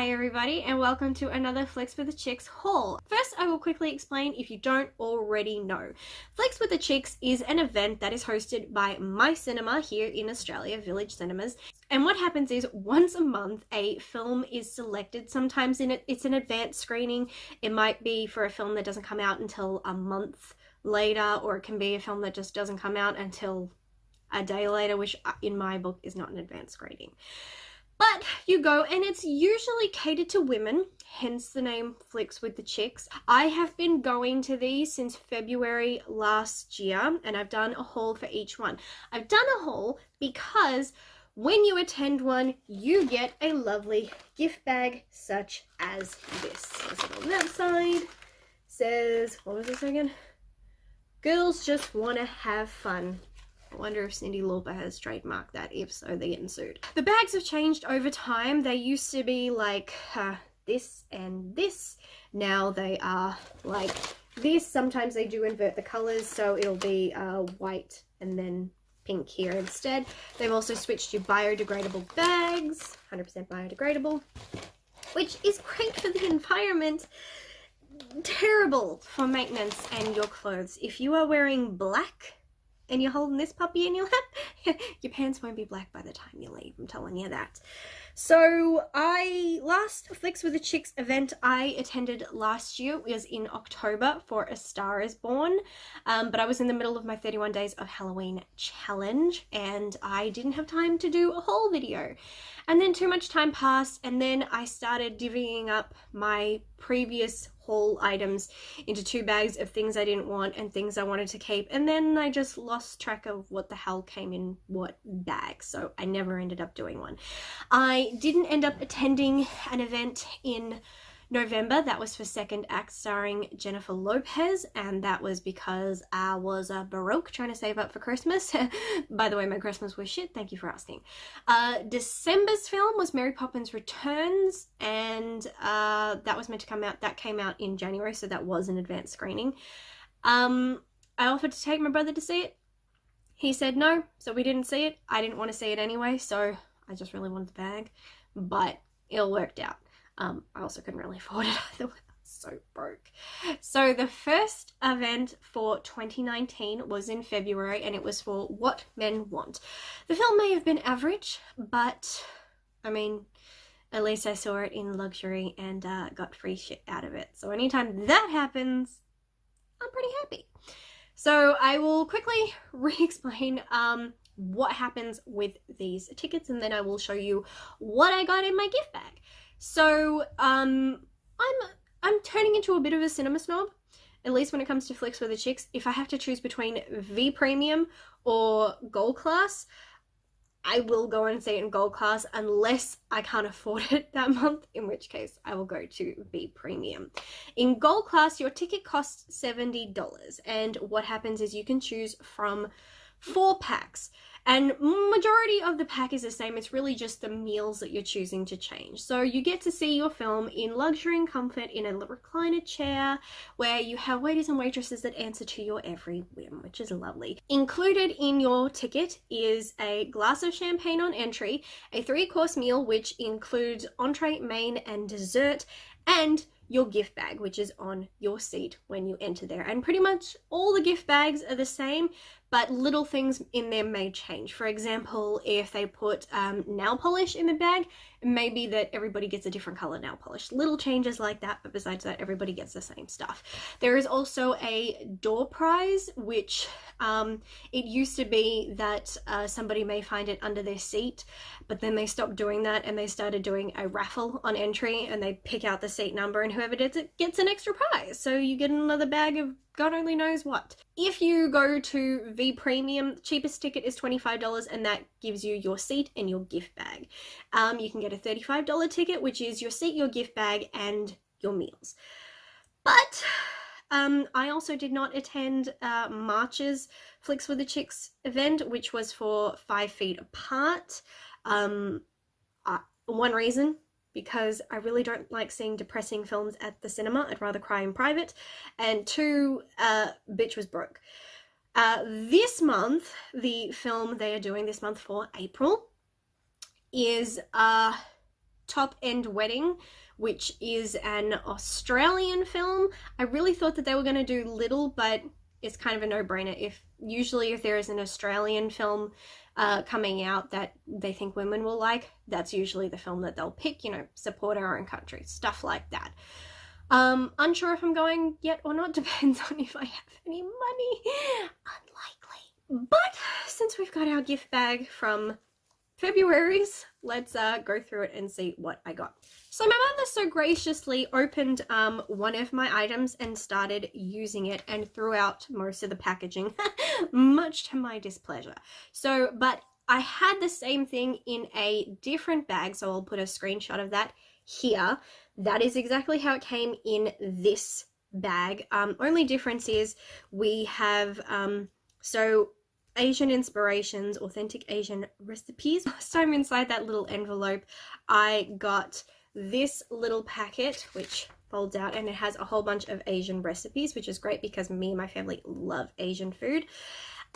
Hi everybody and welcome to another Flicks with the Chicks haul. First I will quickly explain if you don't already know. Flicks with the Chicks is an event that is hosted by My Cinema here in Australia, Village Cinemas. And what happens is once a month a film is selected. Sometimes it's an advanced screening. It might be for a film that doesn't come out until a month later, or it can be a film that just doesn't come out until a day later, which in my book is not an advanced screening. But you go and it's usually catered to women, hence the name Flicks with the Chicks. I have been going to these since February last year and I've done a haul for each one. I've done a haul because when you attend one, you get a lovely gift bag such as this. So on that side says, what was this again? Girls just want to have fun. I wonder if Cindy Lauper has trademarked that. If so, they're getting sued. The bags have changed over time. They used to be like this and this. Now they are like this. Sometimes they do invert the colors, so it'll be white and then pink here instead. They've also switched to biodegradable bags, 100% biodegradable, which is great for the environment. Terrible for maintenance and your clothes. If you are wearing black and you're holding this puppy in your lap, your pants won't be black by the time you leave, I'm telling you that. So last Flicks with the Chicks event I attended last year was in October for A Star is Born, but I was in the middle of my 31 days of Halloween challenge and I didn't have time to do a haul video. And then too much time passed and then I started divvying up my previous haul items into two bags of things I didn't want and things I wanted to keep, and then I just lost track of what the hell came in what bag, so I never ended up doing one. I didn't end up attending an event in November that was for Second Act starring Jennifer Lopez, and that was because I was broke trying to save up for Christmas. By the way, my Christmas was shit, thank you for asking. December's film was Mary Poppins Returns, and that was meant to come out, that came out in January, so that was an advanced screening. I offered to take my brother to see it. He said no, so we didn't see it. I didn't want to see it anyway, so I just really wanted the bag, but it all worked out. I also couldn't really afford it either. I was so broke. So the first event for 2019 was in February and it was for What Men Want. The film may have been average, but I mean, at least I saw it in luxury and got free shit out of it. So anytime that happens, I'm pretty happy. So I will quickly re-explain what happens with these tickets and then I will show you what I got in my gift bag. So I'm turning into a bit of a cinema snob, at least when it comes to Flicks with the Chicks. If I have to choose between V Premium or Gold Class, I will go and see it in Gold Class unless I can't afford it that month, in which case I will go to V Premium. In Gold Class, your ticket costs $70, and what happens is you can choose from 4 packs. And majority of the pack is the same. It's really just the meals that you're choosing to change. So you get to see your film in luxury and comfort in a recliner chair where you have waiters and waitresses that answer to your every whim, which is lovely. Included in your ticket is a glass of champagne on entry, a 3-course meal which includes entree, main and dessert, and your gift bag, which is on your seat when you enter there. And pretty much all the gift bags are the same, but little things in there may change. For example, if they put nail polish in the bag, it may be that everybody gets a different color nail polish. Little changes like that, but besides that, everybody gets the same stuff. There is also a door prize, which it used to be that somebody may find it under their seat, but then they stopped doing that and they started doing a raffle on entry and they pick out the seat number and whoever does it gets an extra prize. So you get another bag of God only knows what. If you go to V Premium, the cheapest ticket is $25 and that gives you your seat and your gift bag. You can get a $35 ticket, which is your seat, your gift bag, and your meals. But I also did not attend March's Flicks with the Chicks event, which was for 5 feet apart. One reason, because I really don't like seeing depressing films at the cinema. I'd rather cry in private. And 2, bitch was broke. This month, the film they are doing this month for April is Top End Wedding, which is an Australian film. I really thought that they were going to do Little, but it's kind of a no-brainer. Usually if there is an Australian film coming out that they think women will like, that's usually the film that they'll pick, you know, support our own country, stuff like that. Unsure if I'm going yet or not, depends on if I have any money. Unlikely. But since we've got our gift bag from February's, let's go through it and see what I got. So my mother so graciously opened one of my items and started using it and threw out most of the packaging, much to my displeasure. So, but I had the same thing in a different bag, so I'll put a screenshot of that here. That is exactly how it came in this bag. Only difference is we have, so Asian inspirations, authentic Asian recipes. Last time inside that little envelope, I got this little packet, which folds out, and it has a whole bunch of Asian recipes, which is great because me and my family love Asian food.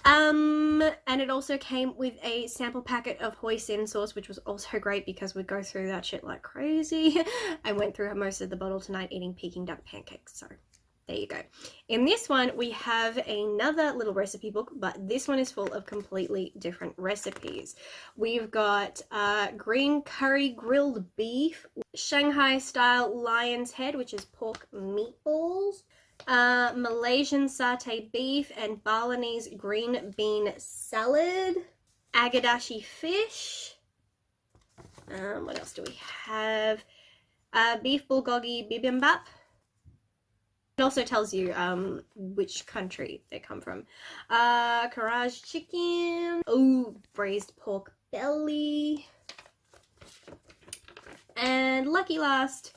And it also came with a sample packet of hoisin sauce, which was also great because we go through that shit like crazy. I went through most of the bottle tonight eating Peking duck pancakes, so there you go. In this one, we have another little recipe book, but this one is full of completely different recipes. We've got green curry grilled beef, Shanghai style lion's head, which is pork meatballs, Malaysian satay beef, and Balinese green bean salad, agadashi fish. What else do we have? Beef bulgogi bibimbap. It also tells you which country they come from. Karaage chicken. Oh, braised pork belly. And lucky last,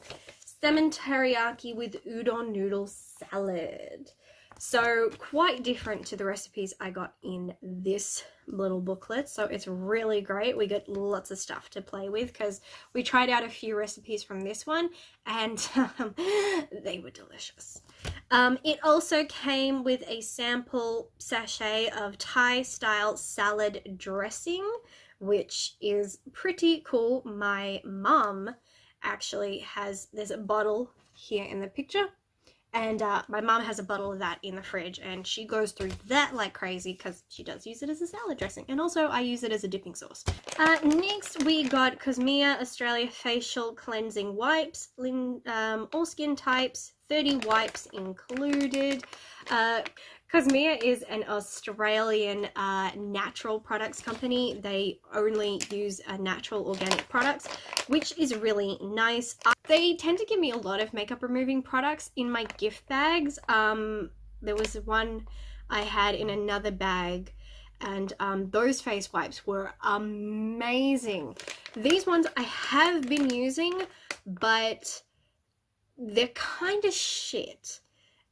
salmon teriyaki with udon noodle salad. So quite different to the recipes I got in this little booklet. So it's really great. We get lots of stuff to play with because we tried out a few recipes from this one and they were delicious. It also came with a sample sachet of Thai style salad dressing, which is pretty cool. My mum actually has, there's a bottle here in the picture, and my mum has a bottle of that in the fridge, and she goes through that like crazy because she does use it as a salad dressing, and also I use it as a dipping sauce. Next we got Kosmea Australia facial cleansing wipes, all skin types, 30 wipes included. Kosmea is an Australian natural products company. They only use natural organic products, which is really nice. They tend to give me a lot of makeup removing products in my gift bags. There was one I had in another bag, and those face wipes were amazing. These ones I have been using, but they're kind of shit,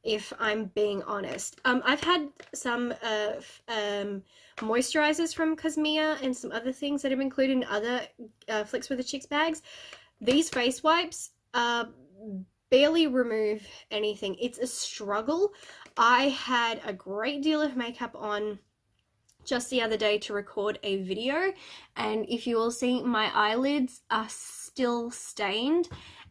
if I'm being honest. I've had some moisturizers from Kosmea and some other things that have been included in other Flicks with the Chicks bags. These face wipes barely remove anything. It's a struggle. I had a great deal of makeup on just the other day to record a video, and if you will see, my eyelids are still stained,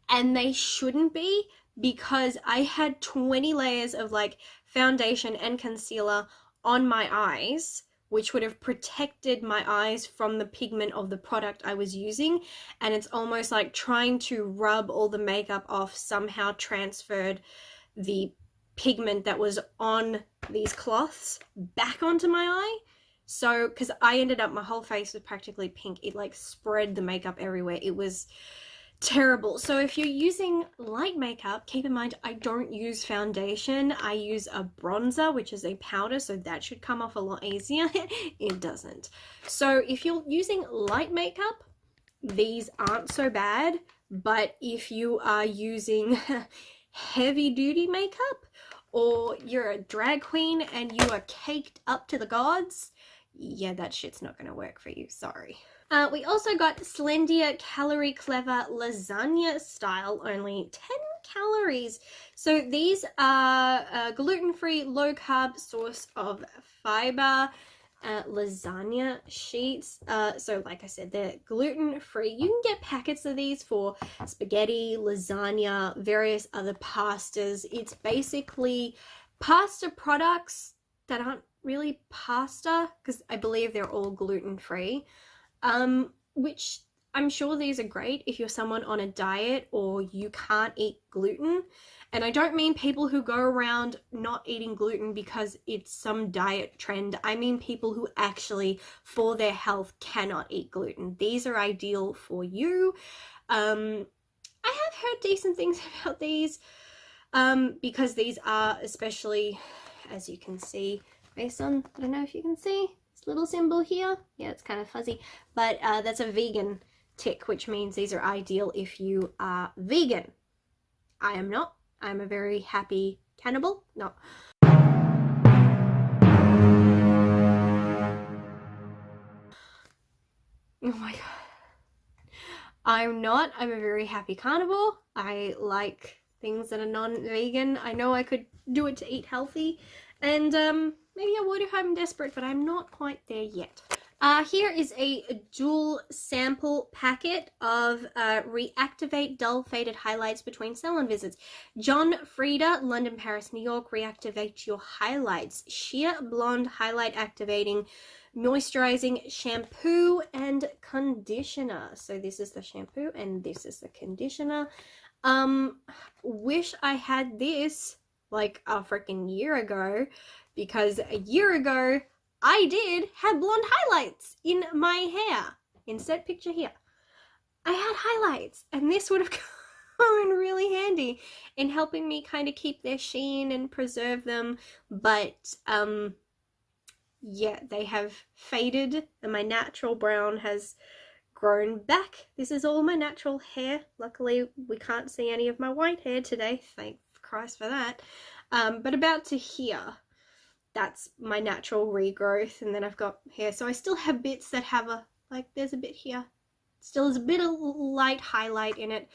and they shouldn't be, because I had 20 layers of like foundation and concealer on my eyes, which would have protected my eyes from the pigment of the product I was using. And it's almost like trying to rub all the makeup off somehow transferred the pigment that was on these cloths back onto my eye. So, because I ended up, my whole face was practically pink. It like spread the makeup everywhere. It was terrible. So if you're using light makeup, keep in mind I don't use foundation. I use a bronzer, which is a powder, so that should come off a lot easier. It doesn't. So if you're using light makeup, these aren't so bad, but if you are using heavy duty makeup, or you're a drag queen and you are caked up to the gods, yeah, that shit's not gonna work for you, sorry. We also got Slendier Calorie Clever Lasagne style, only 10 calories. So these are a gluten-free, low-carb source of fiber. lasagna sheets. So like I said, they're gluten-free. You can get packets of these for spaghetti, lasagna, various other pastas. It's basically pasta products that aren't really pasta, because I believe they're all gluten-free, which I'm sure these are great if you're someone on a diet or you can't eat gluten. And I don't mean people who go around not eating gluten because it's some diet trend. I mean people who actually, for their health, cannot eat gluten. These are ideal for you. I have heard decent things about these, because these are, especially, as you can see, based on, I don't know if you can see this little symbol here. Yeah, it's kind of fuzzy, but that's a vegan tick, which means these are ideal if you are vegan. I am not. I'm a very happy cannibal. No. Oh my god. I'm not. I'm a very happy carnivore. I like things that are non-vegan. I know I could do it to eat healthy, and maybe I would if I'm desperate, but I'm not quite there yet. Here is a dual sample packet of Reactivate Dull Faded Highlights Between Salon Visits. John Frieda, London, Paris, New York. Reactivate your highlights. Sheer Blonde Highlight Activating Moisturizing Shampoo and Conditioner. So this is the shampoo and this is the conditioner. Wish I had this like a freaking year ago, because a year ago I did have blonde highlights in my hair. Insert picture here. I had highlights, and this would have come in really handy in helping me kind of keep their sheen and preserve them. But yeah, they have faded and my natural brown has grown back. This is all my natural hair. Luckily, we can't see any of my white hair today. Thank Christ for that. But about to here, that's my natural regrowth, and then I've got hair. So I still have bits that have a, like there's a bit here. Still is a bit of light highlight in it,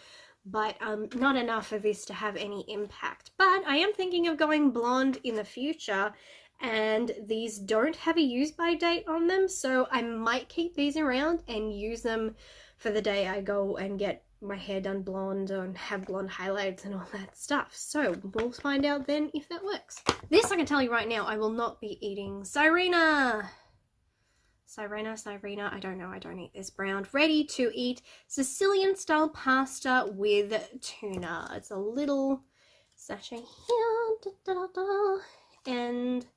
but not enough of this to have any impact. But I am thinking of going blonde in the future, and these don't have a use by date on them, so I might keep these around and use them for the day I go and get my hair done blonde and have blonde highlights and all that stuff. So we'll find out then if that works. This I can tell you right now, I will not be eating Sirena. Sirena, I don't know, I don't eat this brand. Ready to eat Sicilian style pasta with tuna. It's a little sachet here, and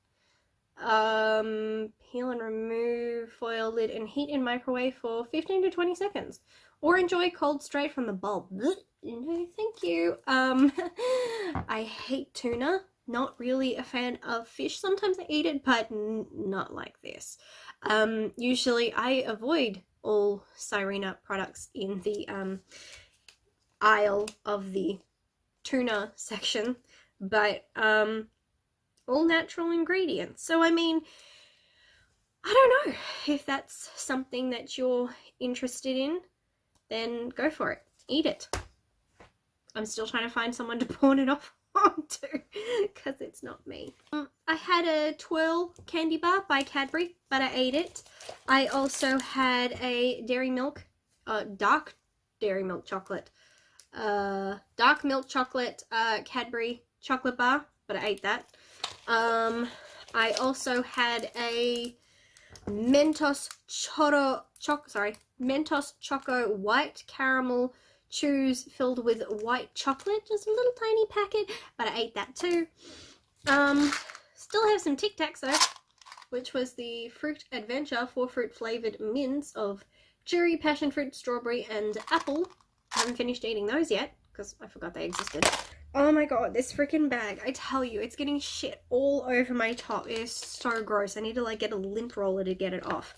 peel and remove, foil lid, and heat in microwave for 15 to 20 seconds. Or enjoy cold straight from the bulb. No, thank you. I hate tuna. Not really a fan of fish. Sometimes I eat it, but not like this. Usually I avoid all Sirena products in the aisle of the tuna section, but all natural ingredients. So I mean, I don't know if that's something that you're interested in, then go for it. Eat it. I'm still trying to find someone to pawn it off onto, because it's not me. I had a twirl candy bar by Cadbury, but I ate it. I also had a dairy milk, dark dairy milk chocolate, dark milk chocolate Cadbury chocolate bar, but I ate that. I also had a Mentos Choco White Caramel Chews filled with white chocolate, just a little tiny packet, but I ate that too. Still have some Tic Tacs though, which was the Fruit Adventure 4 fruit flavored mints of cherry, passion fruit, strawberry, and apple. I haven't finished eating those yet because I forgot they existed. Oh my god, this freaking bag, I tell you, it's getting shit all over my top. It is so gross. I need to like get a lint roller to get it off.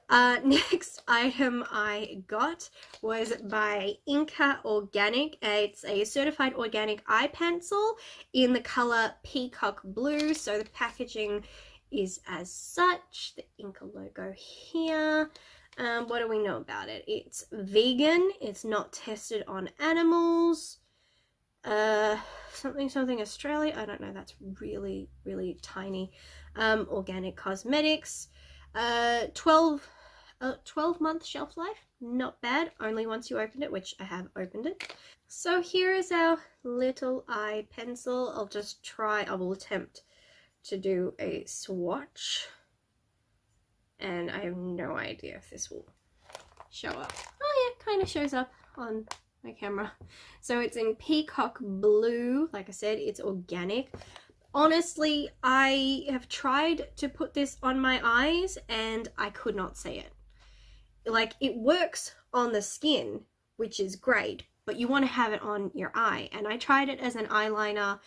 Next item I got was by Inika Organic. It's a certified organic eye pencil in the color peacock blue. So the packaging is as such. The Inika logo here. What do we know about it? It's vegan. It's not tested on animals. Something Australia. I don't know. That's really, really tiny. Organic cosmetics. 12-month shelf life. Not bad, only once you opened it, which I have opened it. So here is our little eye pencil. I will attempt to do a swatch. And I have no idea if this will show up. Oh yeah, kind of shows up on my camera. So it's in peacock blue. Like I said, it's organic. Honestly, I have tried to put this on my eyes and I could not see it. Like, it works on the skin, which is great, but you want to have it on your eye. And I tried it as an eyeliner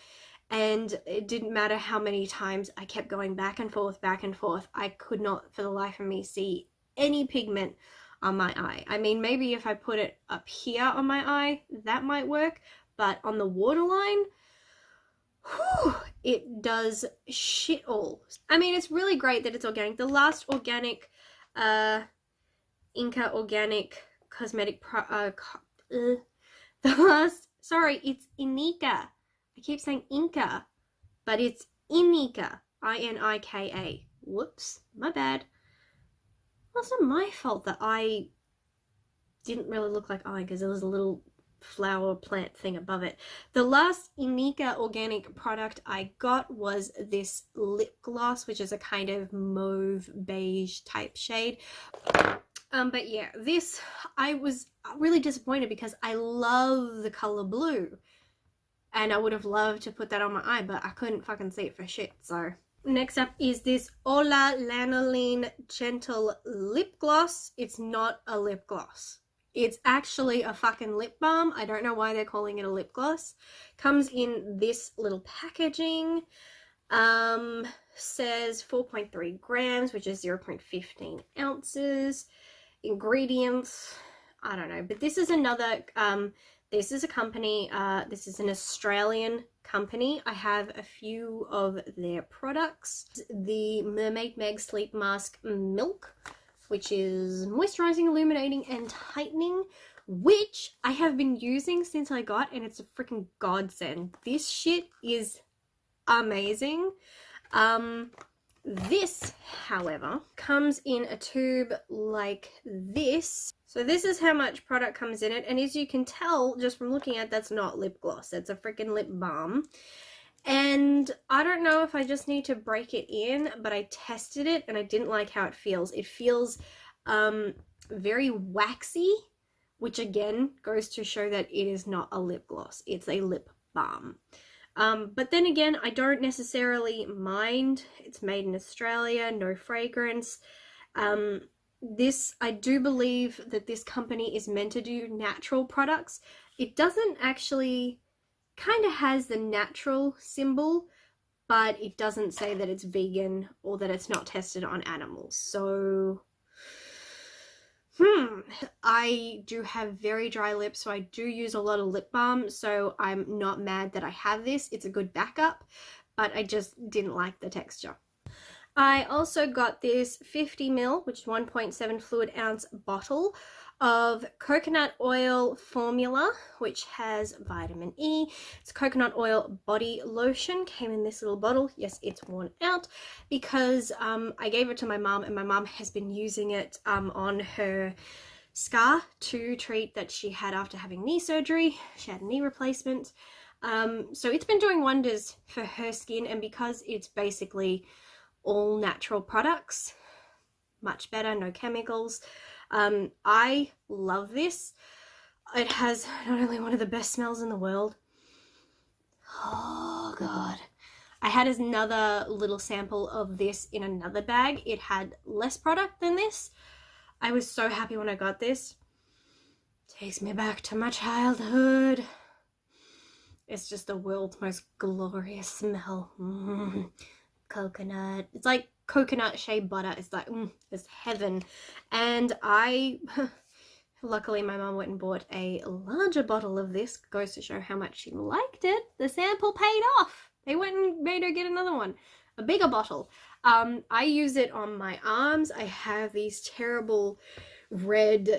and it didn't matter how many times I kept going back and forth, back and forth. I could not for the life of me see any pigment on my eye. I mean, maybe if I put it up here on my eye, that might work, but on the waterline, whew, it does shit all. I mean, it's really great that it's organic. The last organic, Inika organic cosmetic sorry, it's Inika. I keep saying Inca, but it's Inika, Inika. Whoops, my bad. It's not my fault that I didn't really look like eye because there was a little flower plant thing above it. The last Inika organic product I got was this lip gloss, which is a kind of mauve beige type shade. But yeah, this, I was really disappointed because I love the color blue. And I would have loved to put that on my eye, but I couldn't fucking see it for shit, so. Next up is this Hola Lanoline Gentle Lip Gloss. It's not a lip gloss. It's actually a fucking lip balm. I don't know why they're calling it a lip gloss. Comes in this little packaging. Says 4.3 grams, which is 0.15 ounces. Ingredients, I don't know. But this is another, this is a company, this is an Australian company. I have a few of their products. The Mermaid Meg Sleep Mask Milk, which is moisturizing, illuminating, and tightening, which I have been using since I got, and it's a freaking godsend. This shit is amazing. This, however, comes in a tube like this. So this is how much product comes in it, and as you can tell just from looking at, that's not lip gloss, that's a freaking lip balm. And I don't know if I just need to break it in, but I tested it and I didn't like how it feels. It feels very waxy, which again goes to show that it is not a lip gloss, it's a lip balm. But then again, I don't necessarily mind. It's made in Australia, no fragrance. I do believe that this company is meant to do natural products. It doesn't actually, kind of has the natural symbol, but it doesn't say that it's vegan or that it's not tested on animals. So, I do have very dry lips, so I do use a lot of lip balm, so I'm not mad that I have this. It's a good backup, but I just didn't like the texture. I also got this 50 ml, which is 1.7 fluid ounce bottle of coconut oil formula, which has vitamin E. It's coconut oil body lotion. Came in this little bottle. Yes, it's worn out because I gave it to my mom, and my mom has been using it on her scar to treat that she had after having knee surgery. She had a knee replacement. So it's been doing wonders for her skin, and because it's basically all natural products, much better, no chemicals. I love this. It has not only one of the best smells in the world. Oh god. I had another little sample of this in another bag. It had less product than this. I was so happy when I got this. Takes me back to my childhood. It's just the world's most glorious smell. Coconut. It's like coconut shea butter. It's like, it's heaven. And luckily my mum went and bought a larger bottle of this. Goes to show how much she liked it. The sample paid off. They went and made her get another one. A bigger bottle. I use it on my arms. I have these terrible red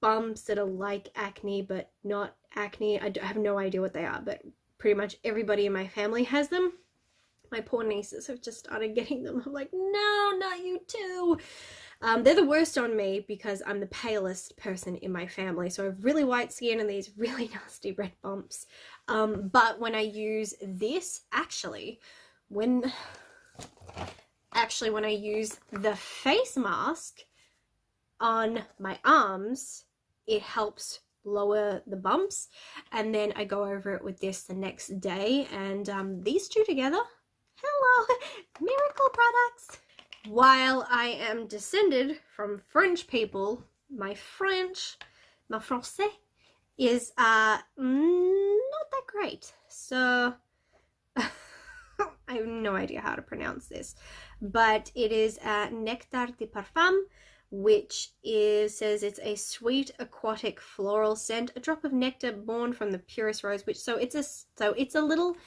bumps that are like acne, but not acne. I have no idea what they are, but pretty much everybody in my family has them. My poor nieces have just started getting them. I'm like, no, not you too. They're the worst on me because I'm the palest person in my family. So I have really white skin and these really nasty red bumps. But when I use this, when I use the face mask on my arms, it helps lower the bumps. And then I go over it with this the next day. And these two together, hello, miracle products. While I am descended from French people, my français is not that great. So I have no idea how to pronounce this, but it is Nectar de Parfum, which says it's a sweet aquatic floral scent, a drop of nectar born from the purest rose. So it's a little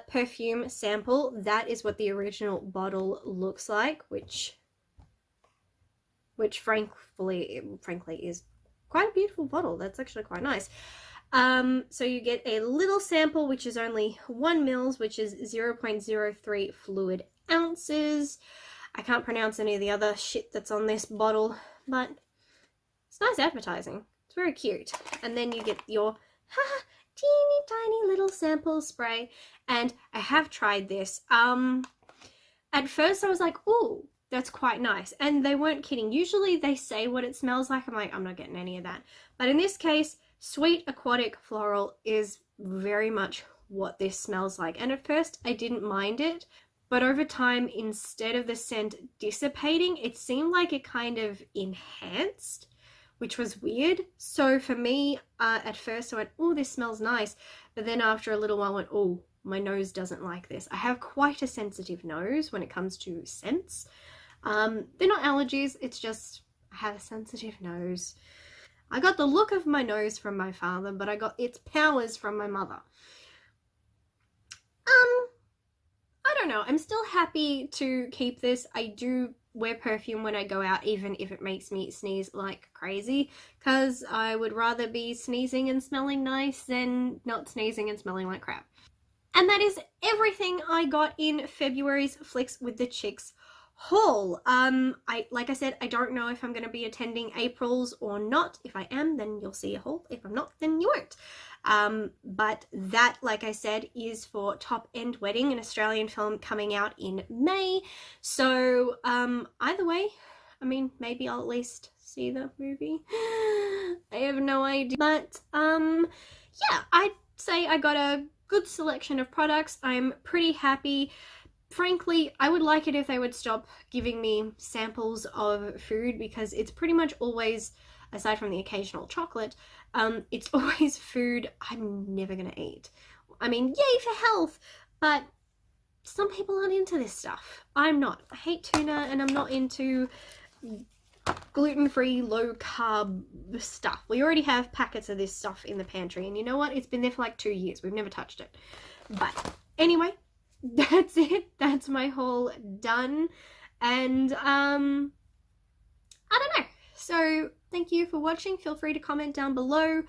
perfume sample. That is what the original bottle looks like, which frankly is quite a beautiful bottle. That's actually quite nice. So you get a little sample, which is only 1 ml, which is 0.03 fluid ounces. I can't pronounce any of the other shit that's on this bottle, but it's nice advertising. It's very cute. And then you get your teeny tiny little sample spray, and I have tried this. At first I was like, ooh, that's quite nice, and they weren't kidding. Usually they say what it smells like. I'm like, I'm not getting any of that. But in this case, sweet aquatic floral is very much what this smells like. And at first I didn't mind it, but over time, instead of the scent dissipating, it seemed like it kind of enhanced, which was weird. So for me, at first I went, oh, this smells nice. But then after a little while I went, oh, my nose doesn't like this. I have quite a sensitive nose when it comes to scents. They're not allergies, it's just I have a sensitive nose. I got the look of my nose from my father, but I got its powers from my mother. I don't know. I'm still happy to keep this. I do wear perfume when I go out, even if it makes me sneeze like crazy, because I would rather be sneezing and smelling nice than not sneezing and smelling like crap. And that is everything I got in February's Flicks with the Chicks haul. Like I said, I don't know if I'm going to be attending April's or not. If I am, then you'll see a haul. If I'm not, then you won't. But that, like I said, is for Top End Wedding, an Australian film coming out in May. So either way, I mean, maybe I'll at least see the movie. I have no idea. But yeah, I'd say I got a good selection of products. I'm pretty happy. Frankly, I would like it if they would stop giving me samples of food, because it's pretty much always, aside from the occasional chocolate, it's always food I'm never gonna eat. I mean, yay for health, but some people aren't into this stuff. I'm not. I hate tuna, and I'm not into gluten-free, low-carb stuff. We already have packets of this stuff in the pantry, and you know what? It's been there for like 2 years. We've never touched it. But anyway, that's it. That's my haul done. And I don't know. So thank you for watching. Feel free to comment down below,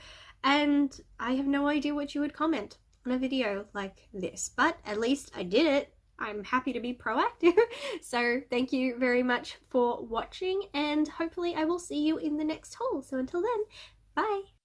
and I have no idea what you would comment on a video like this, but at least I did it. I'm happy to be proactive. So thank you very much for watching, and hopefully I will see you in the next haul. So until then, bye.